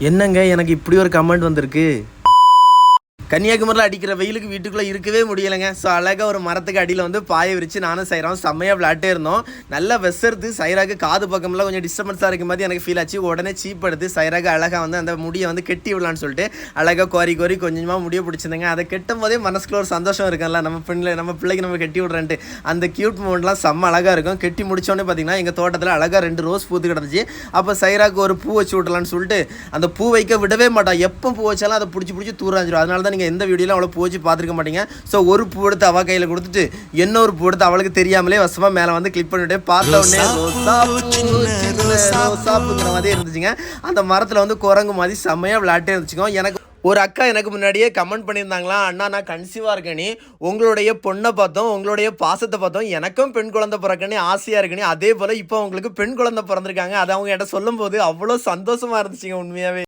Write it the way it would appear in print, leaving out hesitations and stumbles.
என்னங்க எனக்கு இப்படி ஒரு கமெண்ட் வந்திருக்கு. கன்னியாகுமரியில் அடிக்கிற வெயிலுக்கு வீட்டுக்குள்ளே இருக்கவே முடியலைங்க. ஸோ அழகாக ஒரு மரத்துக்கு அடியில் வந்து பாய விரிச்சு நானும் சைராவும் செம்மையாக விளாட்டே இருந்தோம். நல்லா வெசருது. சைராக்கு காது பக்கம்லாம் கொஞ்சம் டிஸ்டர்பன்ஸாக இருக்கும் போது எனக்கு ஃபீல் ஆச்சு. உடனே சீப் எடுத்து சைராக்கு அழகாக வந்து அந்த முடியை வந்து கெட்டி விடலான்னு சொல்லிட்டு அழகாக கோரி கொஞ்சமாக முடிய பிடிச்சிருந்தேங்க. அதை கெட்டும் போதே மனசுக்குள்ள ஒரு சந்தோஷம் இருக்குல்ல, நம்ம பிள்ளைக்கு நம்ம கெட்டி விட்றேன்ட்டு. அந்த க்யூட் மூமெண்ட்லாம் செம்ம அழகாக இருக்கும். கெட்டி முடிச்சோடனே பார்த்தீங்கன்னா எங்கள் தோட்டத்தில் அழகாக 2 ரோஸ் பூத்து கிடந்துச்சு. அப்போ சைராக்கு ஒரு பூ வச்சு விடலான்னு சொல்லிட்டு அந்த பூ வைக்க விடவே மாட்டான். எப்போ பூ வச்சாலும் அதை பிடிச்சி தூராஞ்சிடும். அதனால தான் நீங்கள் எந்த வீடியோவில் அவ்வளோ பூ வச்சு பார்த்துருக்க மாட்டீங்க. ஸோ ஒரு பூ எடுத்து அவள் கையில் கொடுத்துட்டு இன்னொரு பூ எடுத்து அவளுக்கு தெரியாமலே வசமாக மேலே வந்து கிளிக் பண்ணிவிட்டு பார்த்த உடனே ரோசாப்புங்கிற மாதிரி இருந்துச்சுங்க. அந்த மரத்தில் வந்து குரங்கு மாதிரி செம்மையாக விளையாட்டே இருந்துச்சுக்கோ. எனக்கு ஒரு அக்கா எனக்கு முன்னாடியே கமெண்ட் பண்ணியிருந்தாங்களா, அண்ணா நான் கன்சீவாக இருக்கேனே, உங்களுடைய பொண்ணை பார்த்தோம், உங்களுடைய பாசத்தை பார்த்தோம், எனக்கும் பெண் குழந்தை பிறக்கனே ஆசையாக இருக்கனே, அதே போல் இப்போ உங்களுக்கு பெண் குழந்தை பிறந்திருக்காங்க. அதை அவங்க என்கிட்ட சொல்லும் போது அவ்வளோ சந்தோஷமாக இருந்துச்சுங்க உண்மையாகவே.